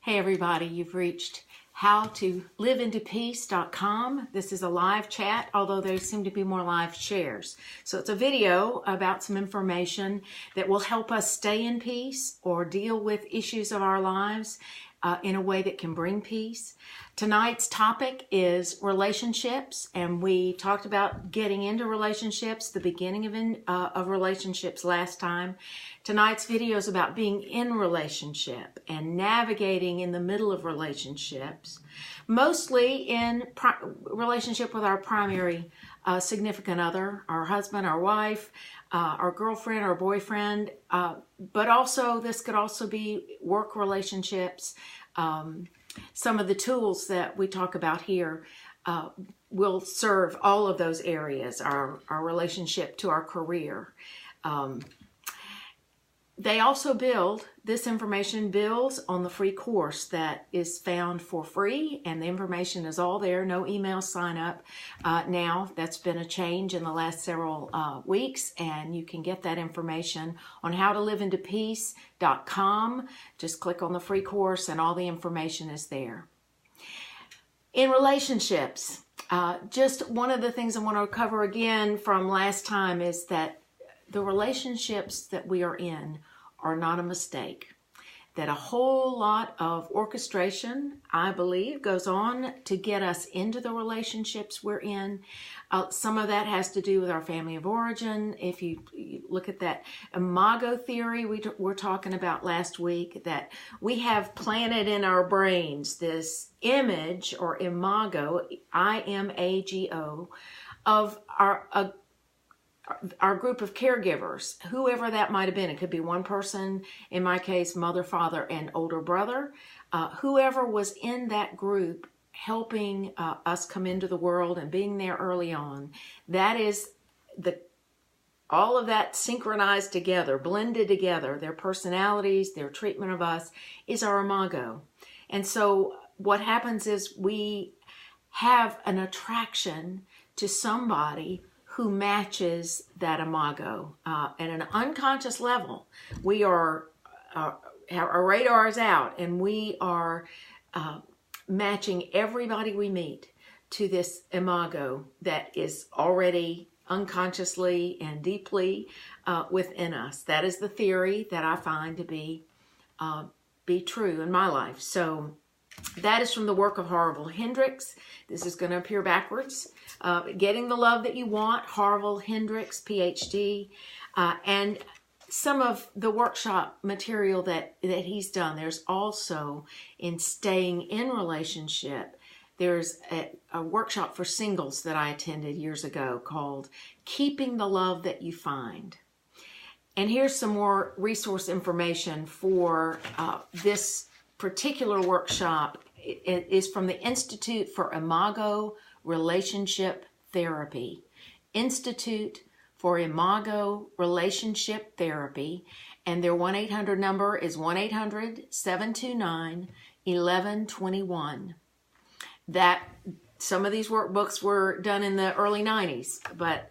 Hey everybody, you've reached howtoliveintopeace.com. This is a live chat, although there seem to be more live shares. So it's a video about some information that will help us stay in peace or deal with issues of our lives in a way that can bring peace. Tonight's topic is relationships, and we talked about getting into relationships, the beginning of relationships last time. Tonight's video is about being in relationship and navigating in the middle of relationships, mostly in relationship with our primary significant other, our husband, our wife, our girlfriend, our boyfriend, but also this could also be work relationships. Some of the tools that we talk about here will serve all of those areas, our relationship to our career. They also this information builds on the free course that is found for free, and the information is all there, no email sign up now. That's been a change in the last several weeks, and you can get that information on howtoliveintopeace.com. Just click on the free course and all the information is there. In relationships, just one of the things I want to cover again from last time is that the relationships that we are in are not a mistake. That a whole lot of orchestration, I believe, goes on to get us into the relationships we're in. Some of that has to do with our family of origin. If you look at that imago theory we were talking about last week, that we have planted in our brains this image or imago, I-M-A-G-O, of our group of caregivers, whoever that might have been. It could be one person, in my case, mother, father, and older brother. Whoever was in that group helping us come into the world and being there early on, that is all of that synchronized together, blended together, their personalities, their treatment of us is our imago. And so what happens is we have an attraction to somebody who matches that imago. At an unconscious level, we are, our radar is out, and we are matching everybody we meet to this imago that is already unconsciously and deeply within us. That is the theory that I find to be true in my life. So that is from the work of Harville Hendrix. This is going to appear backwards. Getting the Love That You Want, Harville Hendrix, PhD. And some of the workshop material that he's done. There's also in Staying in Relationship. There's a workshop for singles that I attended years ago called Keeping the Love That You Find. And here's some more resource information for this particular workshop. It is from the Institute for Imago Relationship Therapy. Institute for Imago Relationship Therapy. And their 1-800 number is 1-800-729-1121. Some of these workbooks were done in the early 90s, but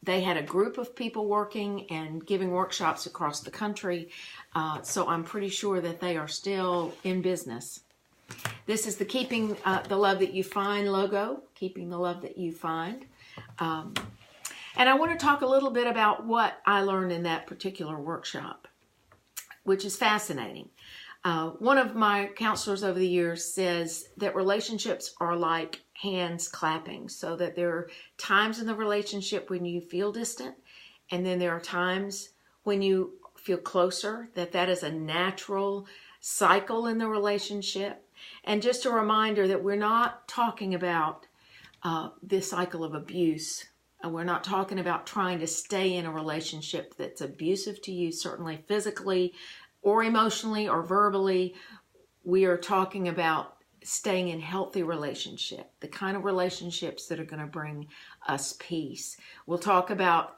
they had a group of people working and giving workshops across the country. So I'm pretty sure that they are still in business. This is the Keeping the Love That You Find logo, Keeping the Love That You Find. And I want to talk a little bit about what I learned in that particular workshop, which is fascinating. One of my counselors over the years says that relationships are like hands clapping, so that there are times in the relationship when you feel distant, and then there are times when you feel closer, that is a natural cycle in the relationship. And just a reminder that we're not talking about this cycle of abuse. We're not talking about trying to stay in a relationship that's abusive to you, certainly physically or emotionally or verbally. We are talking about staying in healthy relationship, the kind of relationships that are going to bring us peace. We'll talk about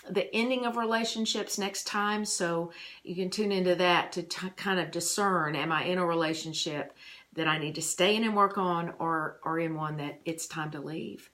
the ending of relationships next time, so you can tune into that to kind of discern, am I in a relationship that I need to stay in and work on, or in one that it's time to leave?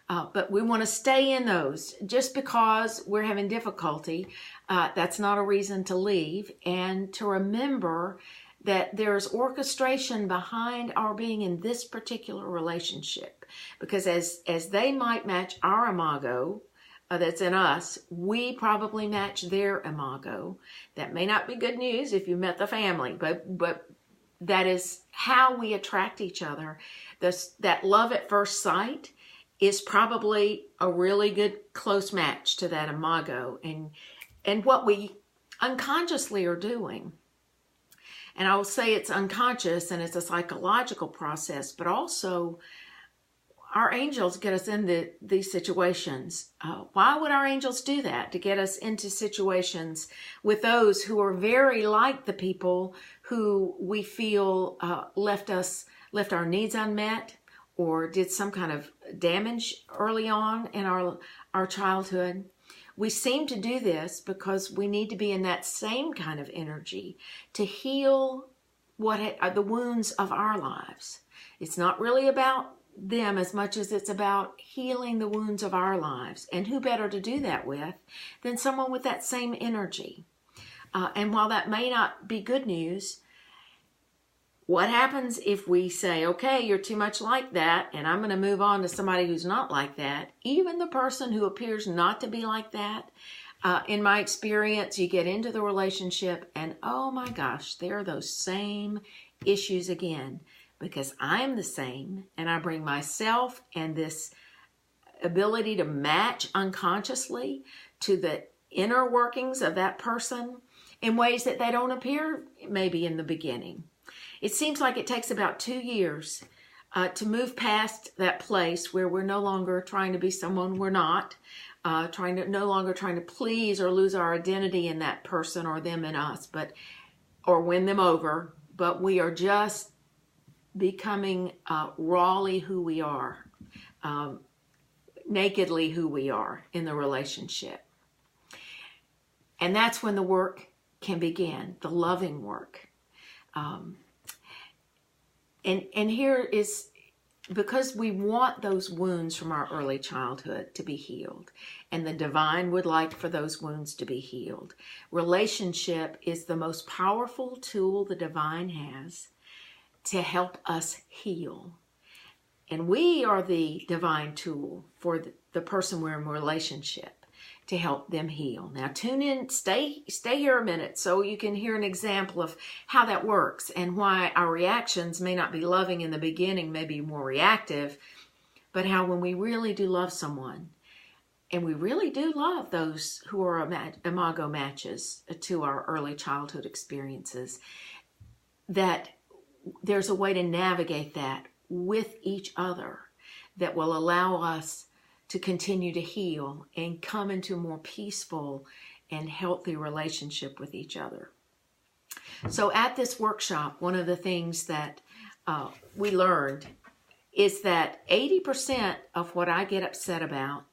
But we want to stay in those. Just because we're having difficulty, that's not a reason to leave. And to remember that there's orchestration behind our being in this particular relationship. Because as they might match our imago that's in us, we probably match their imago. That may not be good news if you met the family, but that is how we attract each other. That love at first sight is probably a really good close match to that imago and what we unconsciously are doing. And I will say it's unconscious and it's a psychological process, but also our angels get us into these situations. Why would our angels do that? To get us into situations with those who are very like the people who we feel left our needs unmet or did some kind of damage early on in our childhood. We seem to do this because we need to be in that same kind of energy to heal the wounds of our lives. It's not really about them as much as it's about healing the wounds of our lives. And who better to do that with than someone with that same energy? And while that may not be good news, what happens if we say, okay, you're too much like that, and I'm going to move on to somebody who's not like that? Even the person who appears not to be like that, in my experience, you get into the relationship and, oh my gosh, there are those same issues again. Because I'm the same, and I bring myself and this ability to match unconsciously to the inner workings of that person in ways that they don't appear maybe in the beginning. It seems like it takes about 2 years to move past that place where we're no longer trying to be someone we're not, no longer trying to please or lose our identity in that person or them in us, or win them over, but we are just becoming rawly who we are, nakedly who we are in the relationship. And that's when the work can begin, the loving work. And here is, because we want those wounds from our early childhood to be healed, and the divine would like for those wounds to be healed. Relationship is the most powerful tool the divine has to help us heal. And we are the divine tool for the person we're in relationship to help them heal. Now tune in, stay here a minute so you can hear an example of how that works and why our reactions may not be loving in the beginning, maybe more reactive, but how when we really do love someone, and we really do love those who are imago matches to our early childhood experiences, that there's a way to navigate that with each other that will allow us to continue to heal and come into a more peaceful and healthy relationship with each other. So at this workshop, one of the things that we learned is that 80% of what I get upset about,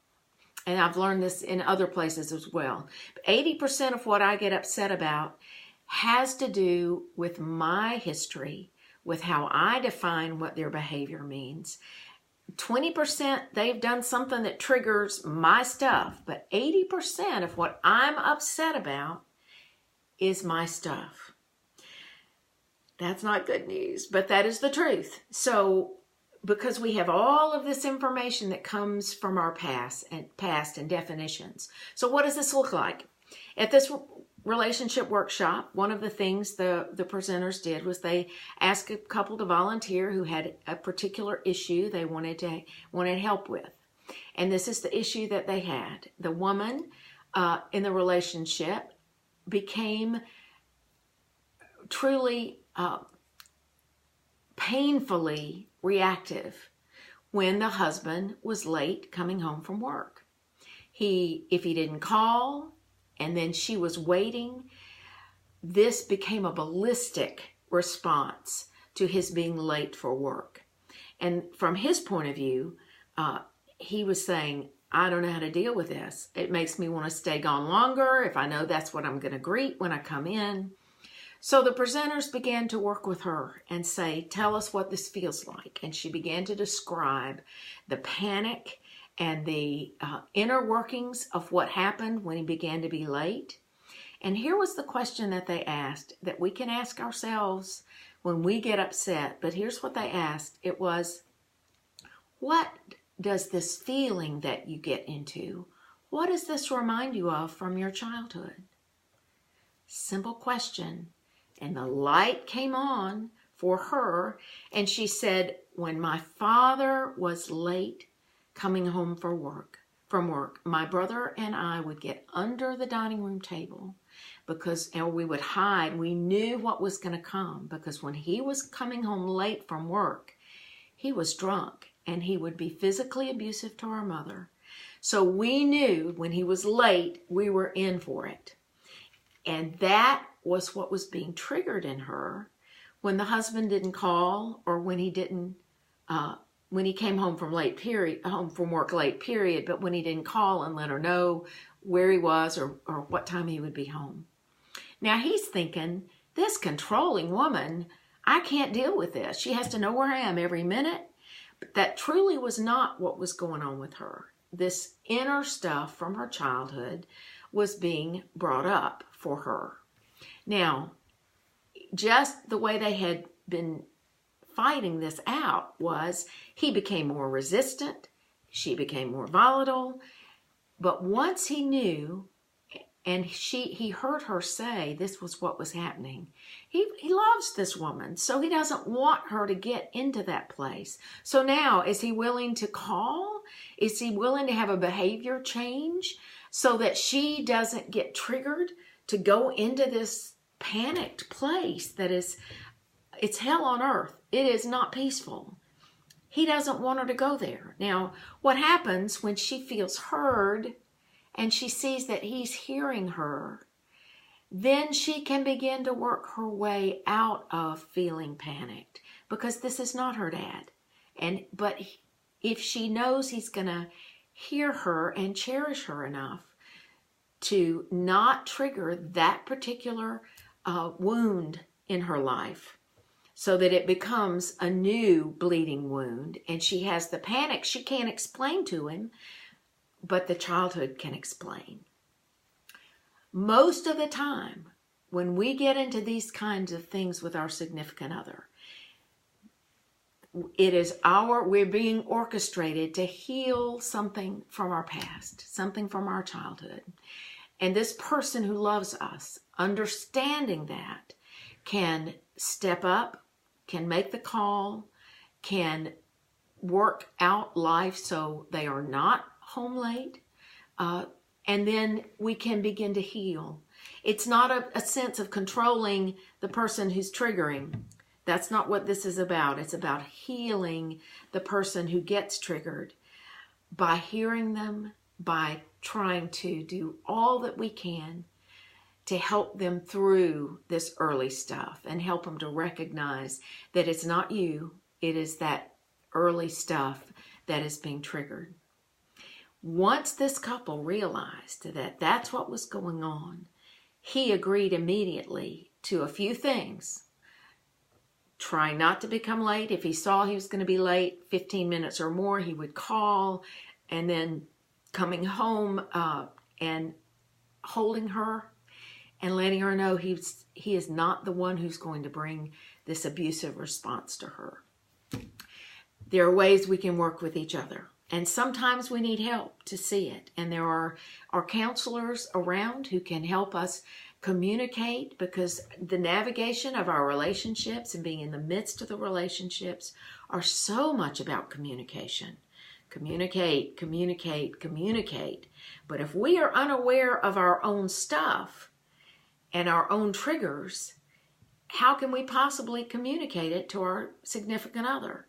and I've learned this in other places as well, 80% of what I get upset about has to do with my history, with how I define what their behavior means. 20% they've done something that triggers my stuff, but 80% of what I'm upset about is my stuff. That's not good news, but that is the truth. So because we have all of this information that comes from our past and definitions. So what does this look like? At this relationship workshop, one of the things the presenters did was they asked a couple to volunteer who had a particular issue they wanted help with. And this is the issue that they had. The woman in the relationship became truly painfully reactive when the husband was late coming home from work. If he didn't call, and then she was waiting, this became a ballistic response to his being late for work. And from his point of view, he was saying, I don't know how to deal with this. It makes me want to stay gone longer if I know that's what I'm going to greet when I come in. So the presenters began to work with her and say, tell us what this feels like. And she began to describe the panic and the inner workings of what happened when he began to be late. And here was the question that they asked that we can ask ourselves when we get upset. But here's what they asked. It was, what does this feeling that you get into, what does this remind you of from your childhood? Simple question. And the light came on for her, and she said, when my father was late coming home from work, my brother and I would get under the dining room table or we would hide. We knew what was going to come, because when he was coming home late from work, he was drunk and he would be physically abusive to our mother. So we knew when he was late, we were in for it. And that was what was being triggered in her when the husband didn't call, or when he didn't, when he came home from work late, period, but when he didn't call and let her know where he was or what time he would be home. Now he's thinking, this controlling woman, I can't deal with this. She has to know where I am every minute. But that truly was not what was going on with her. This inner stuff from her childhood was being brought up for her. Now, just the way they had been fighting this out was he became more resistant, she became more volatile. But once he knew, and he heard her say this was what was happening, he loves this woman, so he doesn't want her to get into that place. So now, is he willing to call? Is he willing to have a behavior change so that she doesn't get triggered to go into this panicked place that it's hell on earth? It is not peaceful. He doesn't want her to go there. Now, what happens when she feels heard and she sees that he's hearing her, then she can begin to work her way out of feeling panicked, because this is not her dad. But if she knows he's going to hear her and cherish her enough to not trigger that particular wound in her life, so that it becomes a new bleeding wound, and she has the panic she can't explain to him, but the childhood can explain. Most of the time, when we get into these kinds of things with our significant other, we're being orchestrated to heal something from our past, something from our childhood. And this person who loves us, understanding that, can step up, can make the call, can work out life so they are not home late, and then we can begin to heal. It's not a sense of controlling the person who's triggering. That's not what this is about. It's about healing the person who gets triggered by hearing them, by trying to do all that we can to help them through this early stuff and help them to recognize that it's not you, it is that early stuff that is being triggered. Once this couple realized that that's what was going on, he agreed immediately to a few things. Trying not to become late. If he saw he was going to be late 15 minutes or more, he would call, and then coming home and holding her and letting her know he is not the one who's going to bring this abusive response to her. There are ways we can work with each other. And sometimes we need help to see it. And there are counselors around who can help us communicate, because the navigation of our relationships and being in the midst of the relationships are so much about communication. Communicate, communicate, communicate. But if we are unaware of our own stuff and our own triggers, how can we possibly communicate it to our significant other?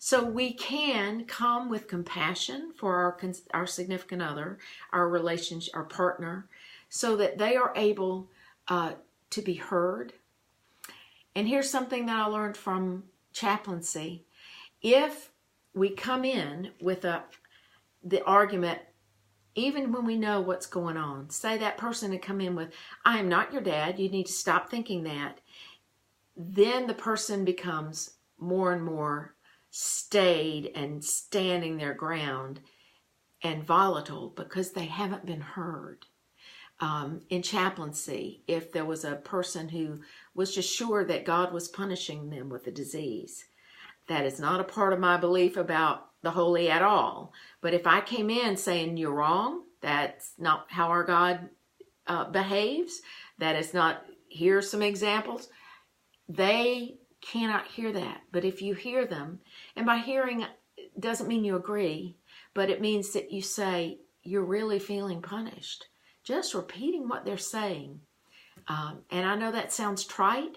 So we can come with compassion for our significant other, our relationship, our partner, so that they are able to be heard. And here's something that I learned from chaplaincy. If we come in with the argument, even when we know what's going on, say that person had come in with, I am not your dad, you need to stop thinking that, then the person becomes more and more stayed and standing their ground and volatile because they haven't been heard. in chaplaincy, if there was a person who was just sure that God was punishing them with a disease. That is not a part of my belief about the holy at all. But if I came in saying, you're wrong, that's not how our God behaves, that is not, here's some examples, they cannot hear that. But if you hear them, and by hearing doesn't mean you agree, but it means that you say, you're really feeling punished. Just repeating what they're saying. And I know that sounds trite,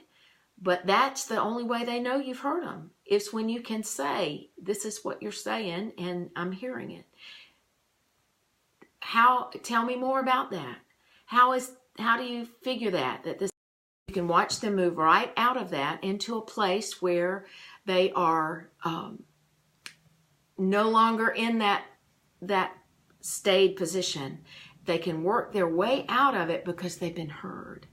but that's the only way they know you've heard them. It's when you can say, this is what you're saying, and I'm hearing it. Tell me more about that. How do you figure that this, you can watch them move right out of that into a place where they are no longer in that stayed position. They can work their way out of it because they've been heard.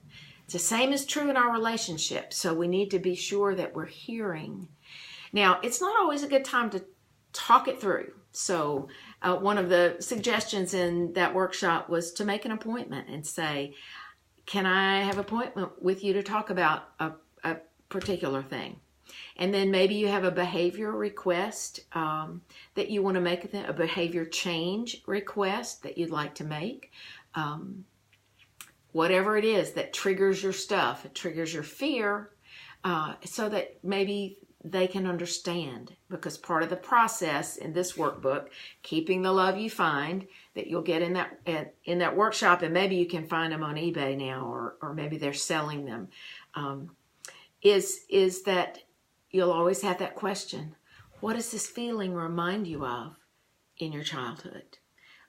It's the same is true in our relationship. So we need to be sure that we're hearing. Now, it's not always a good time to talk it through. So one of the suggestions in that workshop was to make an appointment and say, can I have an appointment with you to talk about a particular thing? And then maybe you have a behavior request that you want to make, a behavior change request that you'd like to make. Whatever it is that triggers your stuff, it triggers your fear, so that maybe they can understand. Because part of the process in this workbook, Keeping the Love You Find, that you'll get in that workshop, and maybe you can find them on eBay now, or maybe they're selling them, is that you'll always have that question. What does this feeling remind you of in your childhood?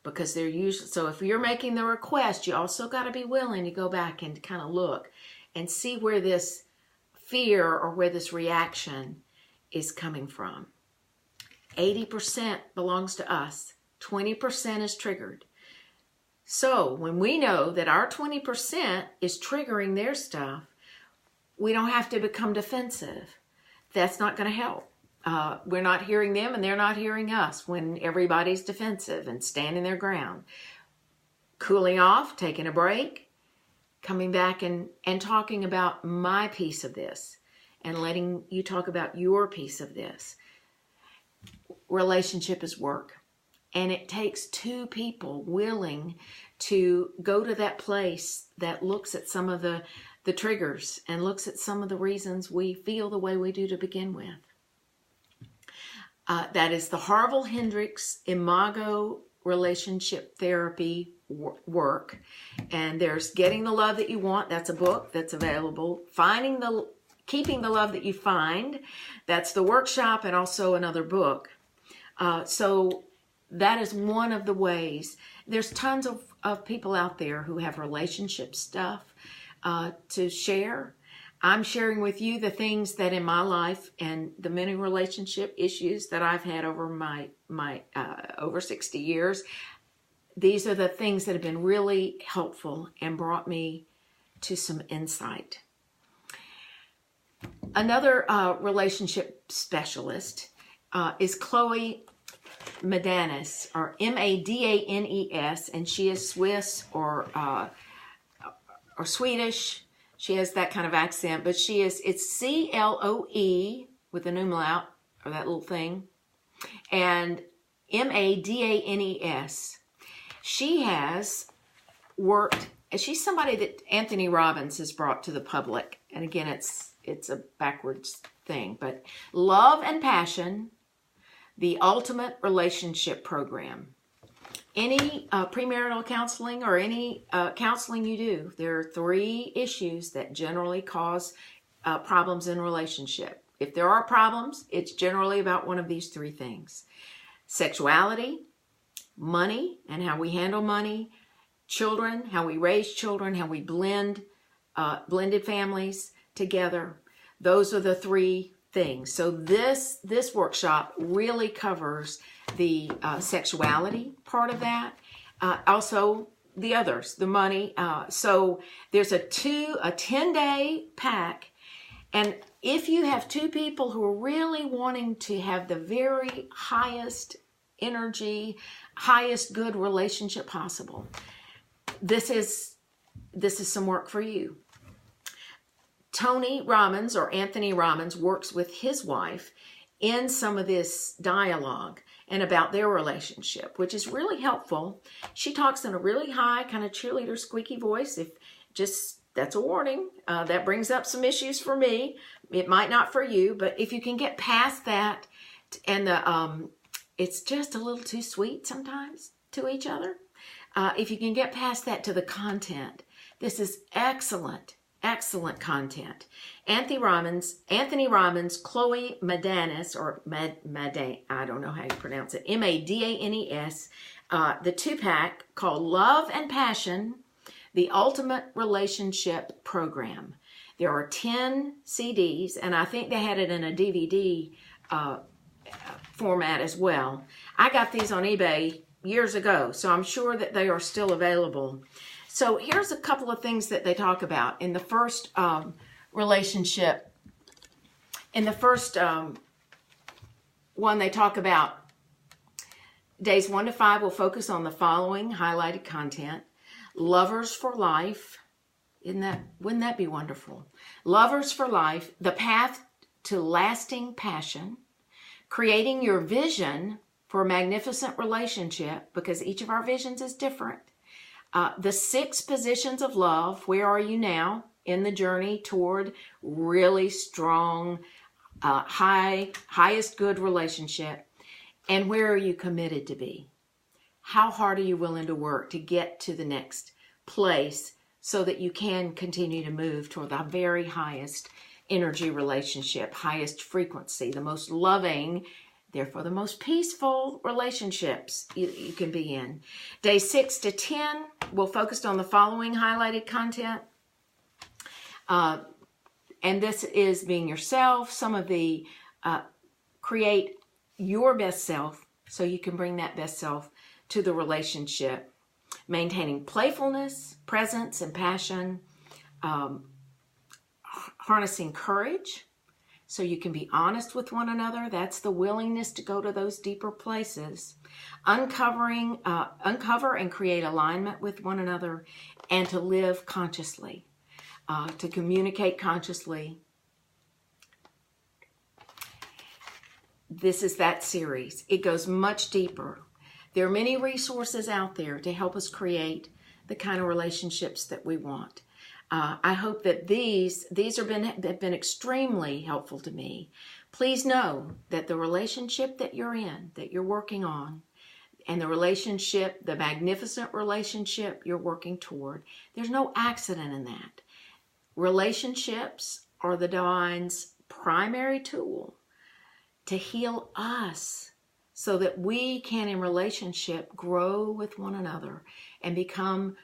Because they're usually, so if you're making the request, you also got to be willing to go back and kind of look and see where this fear or where this reaction is coming from. 80% belongs to us. 20% is triggered. So when we know that our 20% is triggering their stuff, we don't have to become defensive. That's not going to help. We're not hearing them and they're not hearing us when everybody's defensive and standing their ground. Cooling off, taking a break, coming back and talking about my piece of this and letting you talk about your piece of this. Relationship is work. And it takes two people willing to go to that place that looks at some of the triggers and looks at some of the reasons we feel the way we do to begin with. That is the Harville Hendrix Imago Relationship Therapy work. And there's Getting the Love That You Want. That's a book that's available. Keeping the Love That You Find. That's the workshop and also another book. So that is one of the ways. There's tons of people out there who have relationship stuff to share. I'm sharing with you the things that in my life and the many relationship issues that I've had over my over 60 years. These are the things that have been really helpful and brought me to some insight. Another relationship specialist is Chloe Madanes, or Madanes, and she is Swiss or Swedish. She has that kind of accent, but it's CLOE with an umlaut, or that little thing, and Madanes. She has worked, she's somebody that Anthony Robbins has brought to the public, and again, it's a backwards thing, but Love and Passion, the Ultimate Relationship Program. Any premarital counseling or any counseling you do, there are 3 issues that generally cause problems in relationship. If there are problems, it's generally about one of these 3 things. Sexuality, money and how we handle money, children, how we raise children, how we blended families together. Those are the 3 things. So this workshop really covers the sexuality part of that. Also the others, the money. So there's a 10-day pack. And if you have 2 people who are really wanting to have the very highest energy, highest good relationship possible, this is this is some work for you. Tony Robbins, or Anthony Robbins, works with his wife in some of this dialogue and about their relationship, which is really helpful. She talks in a really high, kind of cheerleader, squeaky voice. That's a warning. That brings up some issues for me. It might not for you, but if you can get past that, and it's just a little too sweet sometimes to each other. If you can get past that to the content, this is excellent content. Anthony Robbins, Chloe Madanes, or I don't know how you pronounce it, Madanes, the 2-pack called Love and Passion, the Ultimate Relationship Program. There are 10 CDs, and I think they had it in a DVD format as well. I got these on eBay years ago, so I'm sure that they are still available. So here's a couple of things that they talk about in the first relationship. In the first one, they talk about days 1 to 5 will focus on the following highlighted content. Lovers for life. Wouldn't that be wonderful? Lovers for life, the path to lasting passion, creating your vision for a magnificent relationship, because each of our visions is different. The 6 positions of love. Where are you now in the journey toward really strong, highest good relationship? And where are you committed to be? How hard are you willing to work to get to the next place so that you can continue to move toward the very highest energy relationship, highest frequency, the most loving, therefore the most peaceful relationships you can be in. Day 6 to 10 will focus on the following highlighted content. And this is being yourself, some of the create your best self so you can bring that best self to the relationship. Maintaining playfulness, presence, and passion. Harnessing courage so you can be honest with one another. That's the willingness to go to those deeper places. Uncover and create alignment with one another, and to live consciously, to communicate consciously. This is that series. It goes much deeper. There are many resources out there to help us create the kind of relationships that we want. I hope that these have been extremely helpful to me. Please know that the relationship that you're in, that you're working on, and the relationship, the magnificent relationship you're working toward, there's no accident in that. Relationships are the divine's primary tool to heal us so that we can, in relationship, grow with one another and become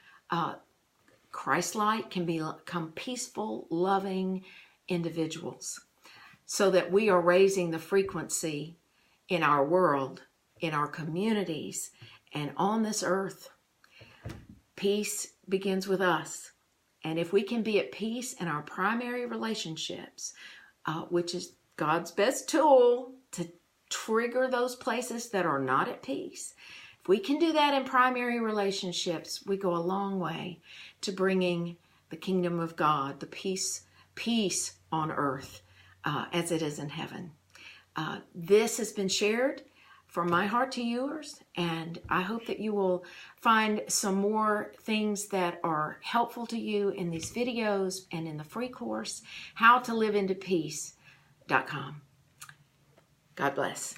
Christ-like, can become peaceful, loving individuals, so that we are raising the frequency in our world, in our communities, and on this earth. Peace begins with us. And if we can be at peace in our primary relationships, which is God's best tool to trigger those places that are not at peace, if we can do that in primary relationships, we go a long way to bringing the kingdom of God, the peace on earth as it is in heaven. This has been shared from my heart to yours, and I hope that you will find some more things that are helpful to you in these videos and in the free course, howtoliveIntoPeace.com. God bless.